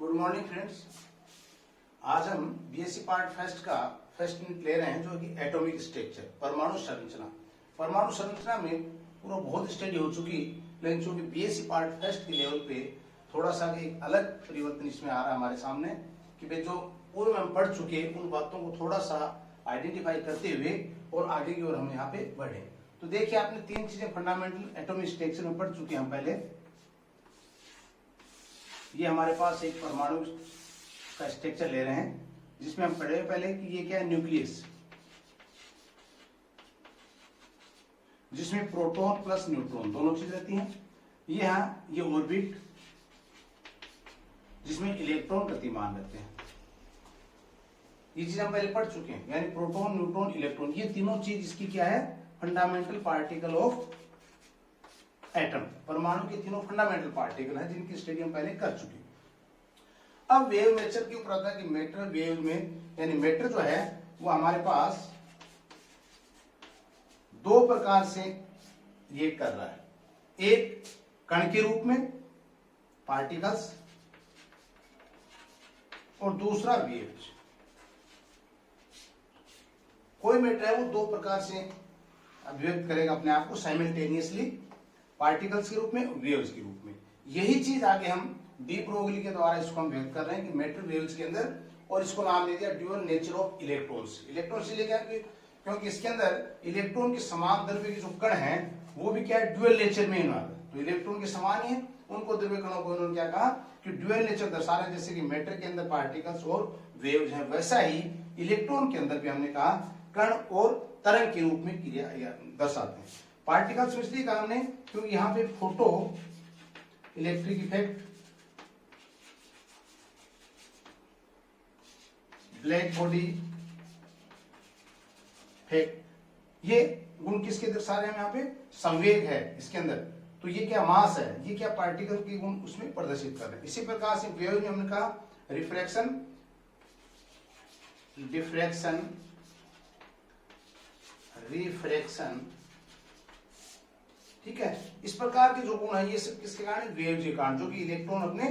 Good morning friends. आज हम BSc part first का फर्स्ट यूनिट ले रहे हैं जो कि एटॉमिक स्ट्रक्चर, परमाणु संरचना। परमाणु संरचना में पूरा बहुत स्टडी हो चुकी, लेकिन चूंकि बीएससी पार्ट फर्स्ट के लेवल पे थोड़ा सा एक अलग परिवर्तन इसमें आ रहा है हमारे सामने कि भाई जो पूर्व में हम पढ़ चुके उन बातों को थोड़ा सा आइडेंटिफाई करते हुए और आगे की ओर हम यहाँ पे बढ़े। तो देखिए, आपने तीन चीजें फंडामेंटल एटॉमिक स्ट्रक्चर में पढ़ चुके हैं हम पहले। ये हमारे पास एक परमाणु का स्ट्रक्चर ले रहे हैं जिसमें हम पढ़े पहले कि ये क्या है, न्यूक्लियस, जिसमें प्रोटॉन प्लस न्यूट्रॉन दोनों चीज रहती हैं। ये ऑर्बिट जिसमें इलेक्ट्रॉन गतिमान रहते हैं। ये चीज हम पहले पढ़ चुके हैं, यानी प्रोटॉन न्यूट्रॉन इलेक्ट्रॉन, ये तीनों चीज इसकी क्या है, फंडामेंटल पार्टिकल ऑफ एटम। परमाणु के तीनों फंडामेंटल पार्टिकल हैं जिनकी स्टडी हम पहले कर चुके हैं। अब वेव नेचर के ऊपर आता है कि मैटर वेव में, यानी मैटर जो है वो हमारे पास दो प्रकार से ये कर रहा है। एक कण के रूप में पार्टिकल्स और दूसरा वेव्स। कोई मैटर है वो दो प्रकार से अभिव्यक्त करेगा अपने आप को साइमल्टेनियसली, पार्टिकल्स के रूप में, वेव्स के रूप में। यही चीज आगे हम डी ब्रोगली के द्वारा इसको हम व्यक्त कर रहे हैं कि मैटर वेव्स के अंदर, और इसको नाम दे दिया dual nature of electrons. Electron इसलिए क्या, क्योंकि इसके अंदर इलेक्ट्रॉन के समान द्रव्य के जो कण हैं वो भी क्या है, ड्यूअल नेचर में इन्वॉल्व है। तो इलेक्ट्रॉन के समान ही है, उनको द्रव्य कणों को इन्होंने क्या कहा कि ड्यूअल नेचर दर्शा रहे हैं। जैसे कि मैटर के अंदर पार्टिकल्स और वेव्स हैं, वैसा ही इलेक्ट्रॉन के अंदर भी हमने कहा कण और तरंग के रूप में क्रिया दर्शाते हैं। पार्टिकल्स इसलिए कहा हमने क्योंकि यहाँ पे photo electric effect, black body effect, ये गुण किसके दर्शा रहे हैं यहाँ पे, संवेग है इसके अंदर। तो ये क्या मास है, ये क्या पार्टिकल के गुण उसमें प्रदर्शित कर रहे हैं। इसी प्रकार से वेव में हमने कहा रिफ्रैक्शन, डिफ्रैक्शन, रिफ्रैक्शन, ठीक है। इस प्रकार के जो गुण है ये सब किसके कारण, वेव के कारण, जो कि इलेक्ट्रॉन अपने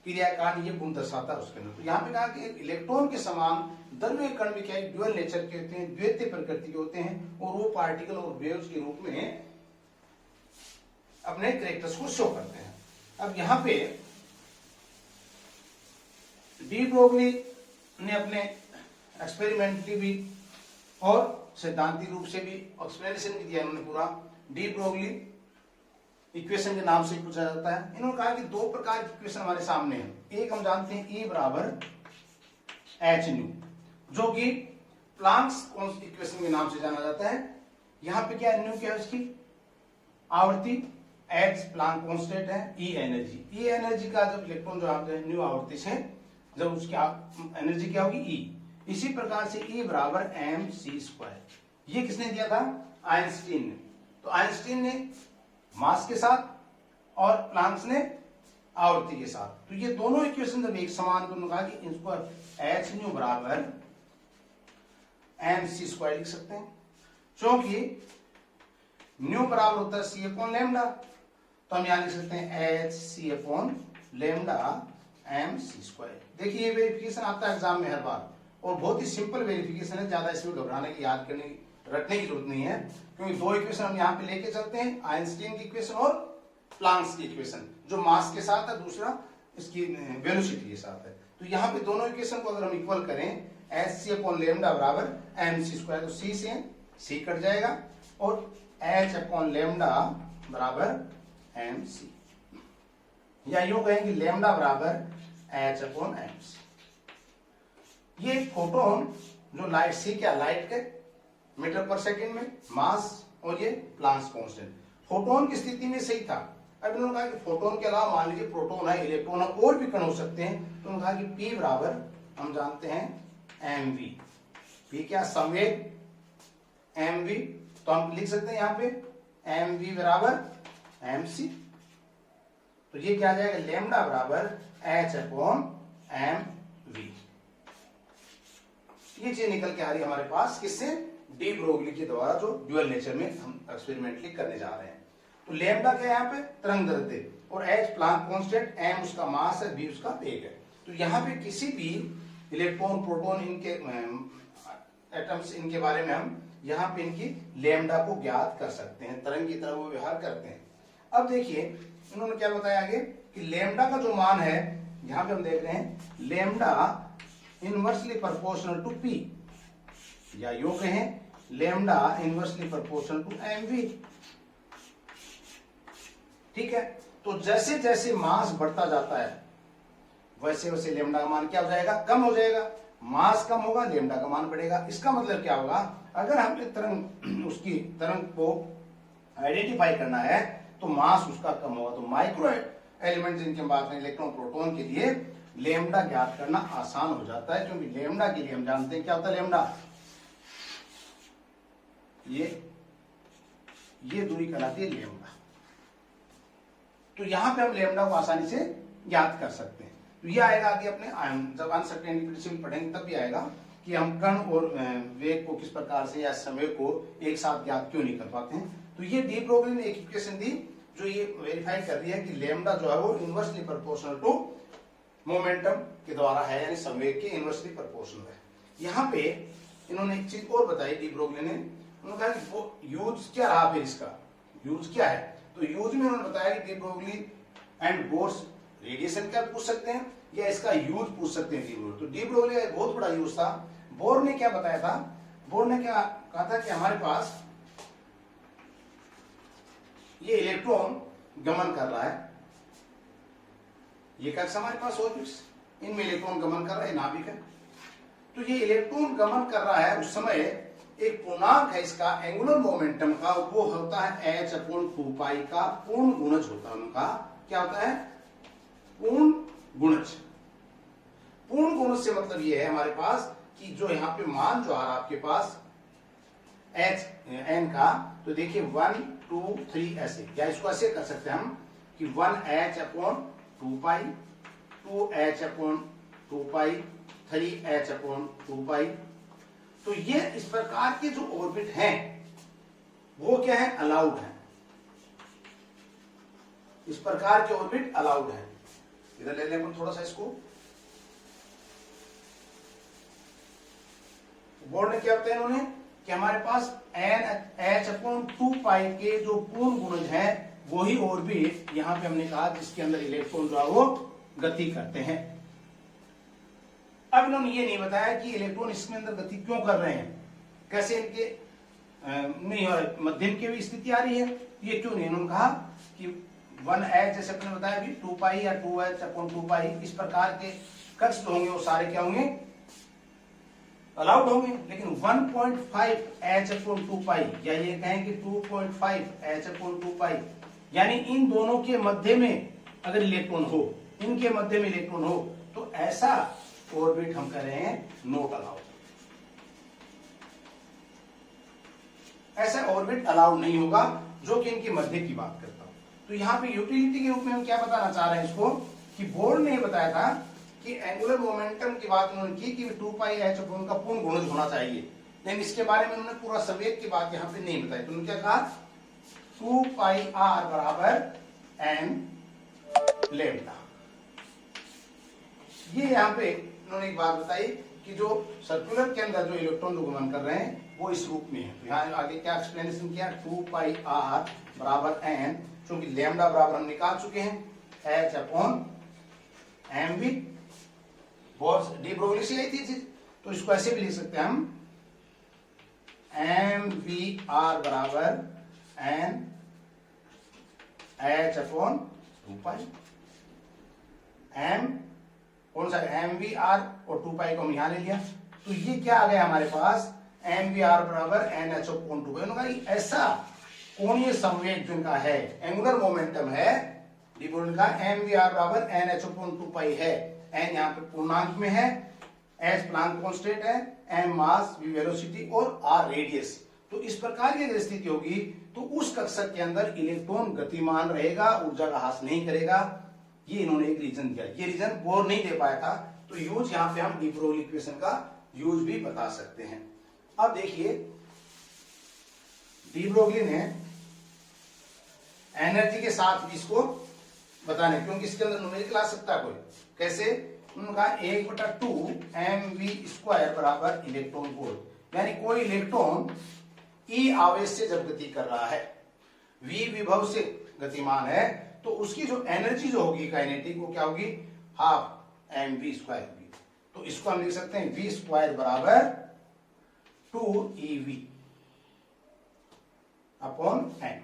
क्रिया के कारण ये गुण दर्शाता है उसके अंदर। तो यहाँ पे कहा कि इलेक्ट्रॉन के समान द्रव्य कण भी क्या है, ड्यूअल नेचर के होते हैं, द्वैतीय प्रकृति के होते हैं, और वो पार्टिकल और वेव्स के रूप में अपने कैरेक्टर्स को शो करते हैं। अब यहाँ पे डी ब्रोगली ने अपने एक्सपेरिमेंटली भी और सिद्धांतिक रूप से भी एक्सप्लेनेशन भी दिया इन्होंने पूरा। डी ब्रोगली इक्वेशन के नाम से पूछा जाता है। इन्होंने कहा कि दो प्रकार की इक्वेशन हमारे सामने है। एक हम जानते हैं E बराबर एच न्यू, जो कि प्लांक्स इक्वेशन के नाम से जाना जाता है। यहाँ पे क्या न्यू क्या है, उसकी आवृत्ति, एच प्लांक कांस्टेंट है, E एनर्जी। E एनर्जी का जब इलेक्ट्रॉन जो आप न्यू आवृत्ति से जब उसकी एनर्जी क्या होगी, E। इसी प्रकार से E बराबर mc²। ये किसने दिया था, आइंस्टीन ने। तो आइंस्टीन ने मास के साथ और प्लांक्स ने आवृत्ति के साथ। तो ये दोनों इक्वेशन जब एक समान, तो उन्होंने कहा कि इनको एच न्यू बराबर mc² लिख सकते हैं, क्योंकि न्यू बराबर होता है c अपॉन लैम्डा। तो हम यहां लिख सकते हैं H C upon lambda mc²। देखिए ये वेरिफिकेशन आता है एग्जाम में हर बार, और बहुत ही सिंपल वेरिफिकेशन है, ज्यादा इसमें घबराने की, याद करने की, रटने की जरूरत नहीं है, क्योंकि दो इक्वेशन हम यहाँ पे लेके चलते हैं, आइंस्टीन की इक्वेशन और प्लांक्स की इक्वेशन, जो मास के साथ है, दूसरा इसकी वेलोसिटी के साथ है। तो यहाँ पे दोनों इक्वेशन को अगर हम इक्वल करें, एच सी अपॉन लैम्डा बराबर mc², तो c से c कट जाएगा, और h अपॉन लैम्डा बराबर mc, या यूं कहें कि लैम्डा बराबर h अपॉन mc। ये फोटोन जो लाइट से, क्या लाइट के मीटर पर सेकेंड में मास, और ये प्लांक्स कांस्टेंट। फोटोन की स्थिति में सही था। अब इन्होंने कहा कि फोटोन के अलावा मान लीजिए प्रोटोन है, इलेक्ट्रॉन है, और भी कण हो सकते हैं। तो उन्होंने कहा कि P बराबर हम जानते हैं mv। P क्या, संवेग, mv, तो हम लिख सकते हैं यहाँ पे mv बराबर mc। तो ये क्या आ जाएगा, लैम्डा बराबर h अपॉन mv। ये चीज निकल के आ रही है हमारे पास, किससे, डी ब्रोगली के द्वारा, जो ड्यूअल नेचर में हम एक्सपेरिमेंटली करने जा रहे हैं। तो लैम्डा क्या है यहाँ पे, तरंग दैर्ध्य, और एच प्लांक कांस्टेंट, एम उसका मास है, बी उसका वेग है। तो यहाँ पे किसी भी इलेक्ट्रॉन प्रोटॉन इनके एटम्स इनके बारे में हम यहाँ पे इनकी लेमडा को ज्ञात कर सकते हैं, तरंग की तरह वो व्यवहार करते हैं। अब देखिए इन्होंने क्या बताया आगे कि लेमडा का जो मान है, यहाँ पे हम देख रहे हैं lambda inversely proportional to p, या यूं कहें lambda inversely proportional to mv. ठीक है, तो जैसे जैसे मास बढ़ता जाता है वैसे वैसे लेमडा का मान क्या हो जाएगा, कम हो जाएगा। मास कम होगा, लेमडा का मान बढ़ेगा। इसका मतलब क्या होगा, अगर हमें तरंग उसकी तरंग को आइडेंटिफाई करना है तो मास उसका कम होगा। तो माइक्रो एलिमेंट जिनके हम बात करें इलेक्ट्रॉन प्रोटॉन के लिए लेमडा ज्ञात करना आसान हो जाता है, क्योंकि लेमडा के लिए हम जानते हैं क्या होता है लेमडा, ये दूरी कहलाती है लेमडा। तो यहां पे हम लेमडा को आसानी से ज्ञात कर सकते हैं। तो ये आएगा आगे अपने जब अनसर्टेनिटी प्रिंसिपल पढ़ेंगे तब भी आएगा कि हम कण और वेग को किस प्रकार से या समय को एक साथ ज्ञात क्यों नहीं कर पाते हैं। तो ये डी ब्रोगली ने एक इक्वेशन दी जो ये वेरीफाई कर रही है कि लेमडा जो है वो इनवर्सली प्रोपोर्शनल टू मोमेंटम के द्वारा है, यानी संवेग के इनवर्सली प्रोपोर्शनल है। यहाँ पे इन्होंने एक चीज और बताई डी ब्रोगली ने, उन्होंने कहा कि वो यूज क्या रहा, फिर इसका यूज क्या है। तो यूज में उन्होंने बताया कि de Broglie and Bohr's radiation क्या पूछ सकते हैं या इसका यूज पूछ सकते हैं डी ब्रोगली। तो डी ब्रोगली का बहुत बड़ा यूज था। बोर ने क्या बताया था, बोर ने क्या कहा था कि हमारे पास ये इलेक्ट्रॉन गमन कर रहा है, ये कक्षा हमारे पास ऑर्बिट्स, इनमें इलेक्ट्रॉन गमन कर रहा है, नाभिक है। तो ये इलेक्ट्रॉन गमन कर रहा है, उस समय एक पूर्णांक है इसका एंगुलर मोमेंटम का, वो होता है h/2π का पूर्ण गुणज होता है उनका। क्या होता है, पूर्ण गुणज। पूर्ण गुणज से मतलब ये है हमारे पास कि जो यहाँ पे मान जो आ रहा है आपके पास h n का, तो देखिए 1 2 3 ऐसे, या इसको ऐसे कर सकते हैं हम कि 1h/2π 2h/2π 3h/2π। तो ये इस प्रकार के जो ऑर्बिट हैं वो क्या है, अलाउड है। इस प्रकार के ऑर्बिट अलाउड है। इधर ले लें थोड़ा सा इसको। बोर्ड ने क्या बताया इन्होंने कि हमारे पास h/2π के जो पूर्ण गुणज है वही ऑर्बिट यहां पे हमने कहा जिसके अंदर इलेक्ट्रॉन जो है वो गति करते हैं। अब इन्होंने ये नहीं बताया कि इलेक्ट्रॉन इसमें अंदर गति क्यों कर रहे हैं, कैसे इनके नहीं हो रहा, मध्यम की भी स्थिति आ रही है, ये क्यों नहीं। इन्होंने कहा कि 1h जैसे अपने बताया भी 2π या 2h/2π इस प्रकार के कक्ष होंगे वो सारे क्या होंगे, अलाउड होंगे। लेकिन 1.5h/2π या ये कहें कि 2.5h/2π, यानी इन दोनों के मध्य में अगर इलेक्ट्रॉन हो, इनके मध्य में इलेक्ट्रॉन हो, तो ऐसा ऑर्बिट हम कह रहे हैं नॉट अलाउड। ऐसा ऑर्बिट अलाउड नहीं होगा जो कि इनके मध्य की बात करता हूं। तो यहां पे यूटिलिटी के रूप में हम क्या बताना चाह रहे हैं इसको, कि बोर्ड ने बताया था कि एंगुलर मोमेंटम की बात उन्होंने की कि 2πh का पूर्ण गुणज होना चाहिए, लेकिन इसके बारे में उन्होंने पूरा संवेग की बात यहां पे नहीं बताई। तो उन्होंने क्या कहा, 2πr बराबर n लेमडा। ये यहां पे उन्होंने एक बात बताई कि जो सर्कुलर के अंदर जो इलेक्ट्रॉन जो गमन कर रहे हैं वो इस रूप में है। तो यहाँ आगे क्या एक्सप्लेनेशन किया, 2πr बराबर n, क्योंकि लेमडा बराबर हम निकाल चुके हैं h/mv। बहुत डी ब्रोगली से आई थी चीज, तो इसको ऐसे भी लिख सकते हैं हम mvr बराबर n h/2π। m कौन सा mvr और 2π को हम यहां ले लिया, तो ये क्या आ गया हमारे पास mvr बराबर nh/2π। ऐसा कोणीय संवेग जिनका है, एंगुलर मोमेंटम है, डी ब्रोगली का mvr बराबर nh/2π है। n यहाँ पे पूर्णांक में है, h प्लांक कांस्टेंट है, m मास, v वेलोसिटी और r रेडियस। तो इस प्रकार की अगर स्थिति होगी तो उस कक्षा के अंदर इलेक्ट्रॉन गतिमान रहेगा, ऊर्जा का ह्रास नहीं करेगा। ये इन्होंने एक रीजन दिया, ये रीजन बोर नहीं दे पाया था। तो यूज यहाँ पे हम डी ब्रोगली इक्वेशन का यूज भी बता सकते हैं। अब देखिए डी ब्रोगली ने एनर्जी के साथ भी इसको बताने, क्योंकि इसके अंदर न्यूमेरिकल आ सकता है कोई, कैसे उनका 1/2 mv² बराबर इलेक्ट्रॉन वोल्ट, यानी कोई इलेक्ट्रॉन ई आवेश से जब गति कर रहा है, v विभव से गतिमान है, तो उसकी जो एनर्जी जो होगी काइनेटिक, वो क्या होगी, 12 mv² होगी। तो इसको हम लिख सकते हैं v² बराबर 2ev अपॉन n,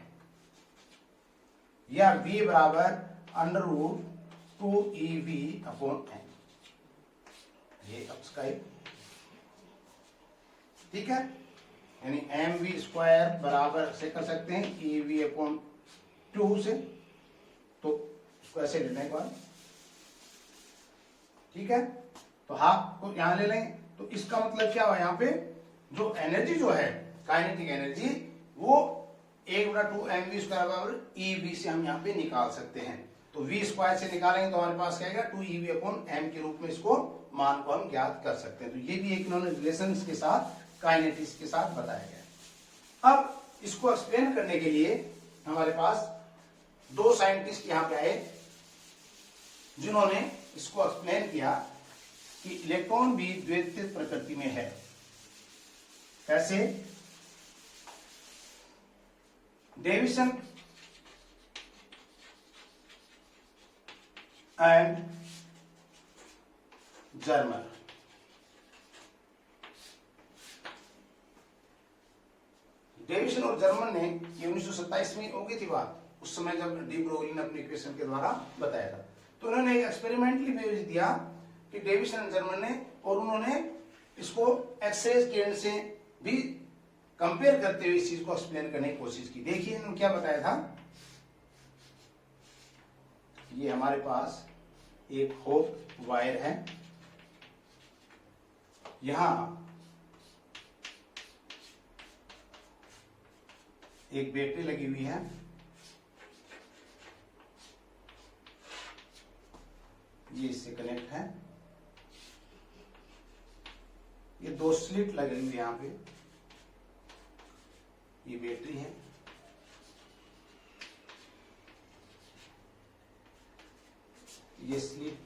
या v बराबर √2ev अपॉन n, ये सब्सक्राइब, ठीक है। यानी mv² बराबर से कर सकते हैं ev अपॉन 2 से, तो इसको ऐसे ले लें एक बार, ठीक है। तो हाफ को यहां ले लें, तो इसका मतलब क्या हुआ, यहाँ पे जो एनर्जी जो है काइनेटिक एनर्जी, वो 1/2 mv² बराबर ev से हम यहाँ पे निकाल सकते हैं। तो v² से निकालेंगे तो हमारे पास क्या आएगा, 2ev अपॉन m के रूप में इसको मान को हम ज्ञात कर सकते हैं। तो ये भी एक इन्होंने रिलेशन के साथ, काइनेटिक्स के साथ बताया गया। अब इसको एक्सप्लेन करने के लिए हमारे पास दो साइंटिस्ट यहाँ पे आए, जिन्होंने इसको एक्सप्लेन किया कि इलेक्ट्रॉन भी द्वैतिक प्रकृति में है। कैसे? डेविसन एंड जर्मन, डेविसन और जर्मन ने ये 1927 में हो गई थी बात, उस समय जब डी ब्रोगली ने अपने इक्वेशन के द्वारा बताया था। तो उन्होंने एक एक्सपेरिमेंटली बेस दिया कि डेविसन एंड जर्मन ने, और उन्होंने इसको एक्सरे किरण से भी कंपेयर करते हुए इस चीज को एक्सप्लेन करने की कोशिश की। देखिए इन्होंने क्या बताया था, ये हमारे पास एक होप वायर है, यहां एक बैटरी लगी हुई है, ये इससे कनेक्ट है, ये दो स्लिट लगी हुई है यहां पे, ये बैटरी है, ये स्लिट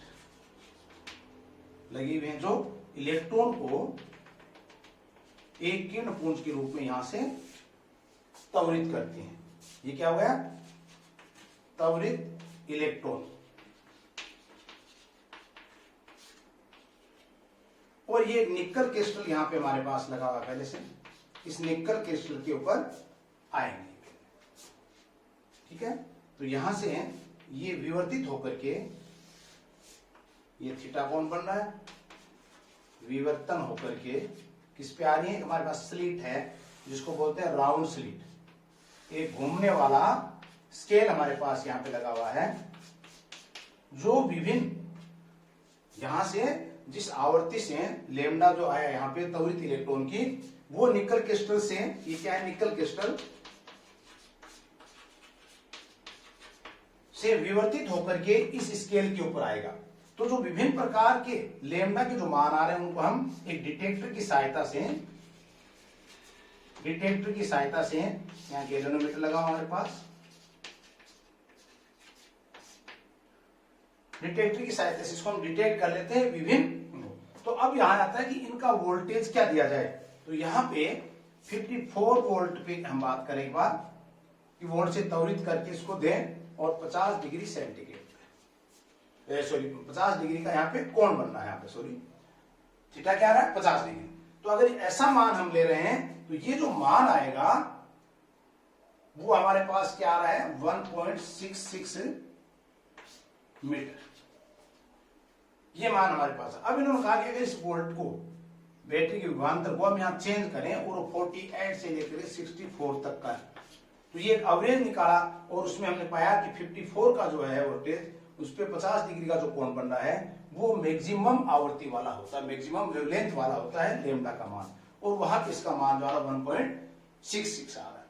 लगी हुई है जो इलेक्ट्रॉन को एक किरण पुंज के रूप में यहां से त्वरित करती हैं। ये क्या हो गया, त्वरित इलेक्ट्रॉन। और ये निक्कल क्रिस्टल यहां पे हमारे पास लगा हुआ पहले से, इस निक्कल क्रिस्टल के ऊपर आएंगे, ठीक है। तो यहां से ये विवर्तित होकर के, ये थीटा कोण बन रहा है, विवर्तन होकर के किस पे आ रही है, हमारे पास स्लिट है जिसको बोलते हैं राउंड स्लिट, एक घूमने वाला स्केल हमारे पास यहां पे लगा हुआ है, जो विभिन्न यहां से जिस आवृत्ति से लेमडा जो आया यहां पे त्वरित इलेक्ट्रॉन की, वो निकल क्रिस्टल से, ये क्या है, निकल क्रिस्टल से विवर्तित होकर के इस स्केल के ऊपर आएगा। तो जो विभिन्न प्रकार के लेमडा के जो मान आ रहे हैं, उनको हम एक डिटेक्टर की सहायता से, यहाँ गैल्वेनोमीटर लगा हमारे पास, डिटेक्टर की सहायता से इसको हम डिटेक्ट कर लेते हैं विभिन्न। तो अब यहां आता है कि इनका वोल्टेज क्या दिया जाए, तो यहां पे 54 वोल्ट पे हम बात करें एक बार, कि वोल्ट से त्वरित करके इसको दें, और 50 डिग्री सेंटीग्रेड, सॉरी 50 डिग्री का यहाँ पे कोण बनना है, यहाँ पे सॉरी थीटा क्या आ रहा है, 50 डिग्री। तो अगर ऐसा मान हम ले रहे हैं, तो ये जो मान आएगा वो हमारे पास क्या आ रहा है, 1.66 मीटर, ये मान हमारे पास है। अब इन्होंने कहा कि अगर इस वोल्ट को, बैटरी के विभवांतर को हम यहाँ चेंज करें, और 48 से लेकर 64 तक का है, तो ये एक एवरेज निकाला, और उसमें हमने पाया कि 54 का जो है वोल्टेज, उस पर 50 डिग्री का जो कोण बन रहा है, वो मैक्सिमम आवृत्ति वाला होता है, मैक्सिमम वेवलेंथ वाला होता है लेमडा का मान, और वहां पे इसका मान जो आ रहा है 1.66 आ रहा है।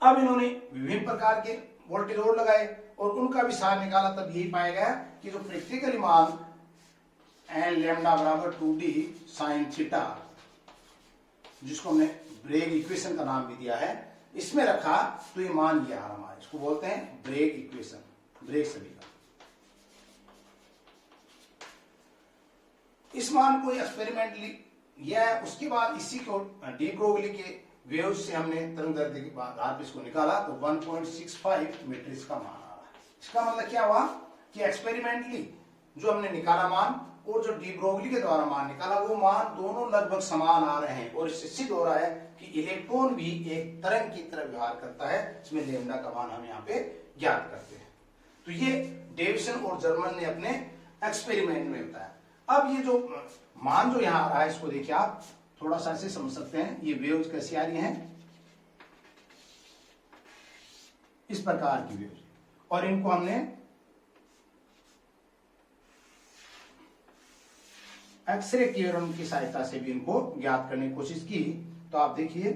अब इन्होंने विभिन्न प्रकार के वोल्टेज और लगाए, और उनका भी सार निकाला, तब यही पाया गया कि जो प्रैक्टिकली मान एन लेमडा बराबर 2d साइन थीटा, जिसको हमने ब्रेग इक्वेशन का नाम भी दिया है, इसमें रखा, तो ये मान ये आ रहा हमारा, इसको बोलते हैं ब्रेग इक्वेशन, ब्रेग सभी का। इस मान को एक्सपेरिमेंटली या उसके बाद इसी को डी ब्रोगली के वेव्स से हमने तरंग दैर्ध्य के आधार पर इसको निकाला तो 1.65 मीटर इसका मान आ रहा है। इसका मतलब क्या हुआ कि एक्सपेरिमेंटली जो हमने निकाला मान और जो डी ब्रोगली के द्वारा मान निकाला वो मान दोनों लगभग समान आ रहे हैं और इससे सिद्ध हो रहा है कि इलेक्ट्रॉन भी एक तरंग की तरह व्यवहार करता है, इसमें लैम्डा का मान हम यहाँ पे ज्ञात करते हैं। तो ये डेविसन और जर्मन ने अपने एक्सपेरिमेंट में बताया। अब ये जो मान जो यहाँ आ रहा है इसको देखिए आप थोड़ा सा ऐसे समझ सकते हैं। ये वेव्स कैसी आ रही हैं, इस प्रकार की वेव्स, और इनको हमने एक्सरे किरण की सहायता से भी इनको ज्ञात करने की कोशिश की। तो आप देखिए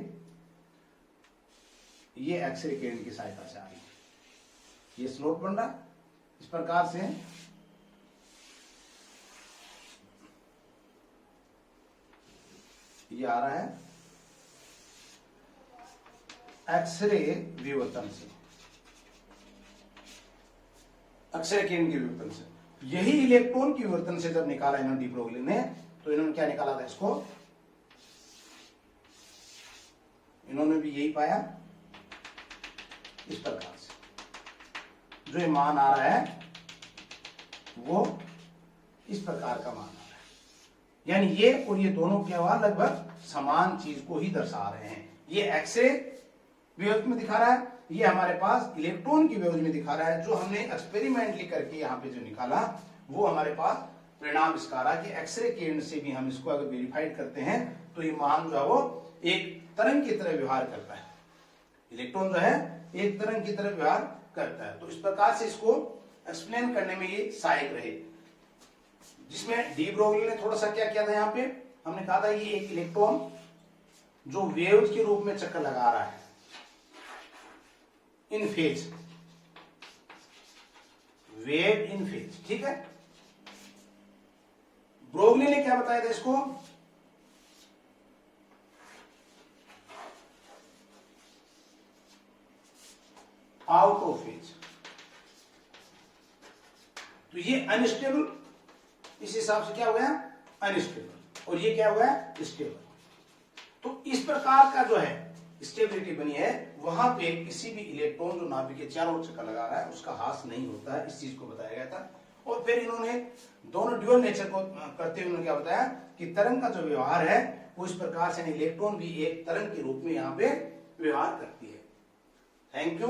ये एक्सरे किरण की सहायता से आ रही है, ये स्लोट बन रहा इस प्रकार से। ये आ रहा है एक्सरे विवर्तन से, एक्सरे किरण के विवर्तन से। यही इलेक्ट्रॉन की विवर्तन से जब निकाला इन्होंने डी ब्रोगली ने, तो इन्होंने क्या निकाला था, इसको इन्होंने भी यही पाया इस प्रकार से। जो ये मान आ रहा है वो इस प्रकार का मान आ रहा है, यानी ये और ये दोनों क्या हुआ, लगभग समान चीज को ही दर्शा रहे हैं। ये एक्सरे वेव्स में दिखा रहा है, ये हमारे पास इलेक्ट्रॉन की वेव्स में दिखा रहा है। जो हमने एक्सपेरिमेंटली करके यहाँ पे जो निकाला वो हमारे पास परिणाम इसका रहा कि एक्सरे किरण से भी हम इसको अगर वेरीफाइड करते हैं तो ये मान जो है वो एक तरंग की तरह व्यवहार करता है। इलेक्ट्रॉन जो है एक तरंग की तरह व्यवहार करता है। तो इस प्रकार से इसको एक्सप्लेन करने में ये सहायक रहे, जिसमें डी ब्रोगली ने थोड़ा सा क्या किया था, यहाँ पे हमने कहा था ये एक इलेक्ट्रॉन जो वेव्स के रूप में चक्कर लगा रहा है इन फेज, वेव इन फेज, ठीक है। ब्रोगली ने क्या बताया था इसको, आउट ऑफ फेज। तो ये अनस्टेबल, इस हिसाब से क्या हो गया, अनस्टेबल, और ये क्या हुआ है, स्टेबल। तो इस प्रकार का जो है स्टेबिलिटी बनी है, वहां पे किसी भी इलेक्ट्रॉन जो नाभिक के चारों ओर चक्कर लगा रहा है उसका ह्रास नहीं होता है, इस चीज को बताया गया था। और फिर इन्होंने दोनों ड्यूअल नेचर को करते हुए उन्होंने क्या बताया कि तरंग का जो व्यवहार है वो इस प्रकार से इलेक्ट्रॉन भी एक तरंग के रूप में यहाँ पे व्यवहार करती है। Thank you.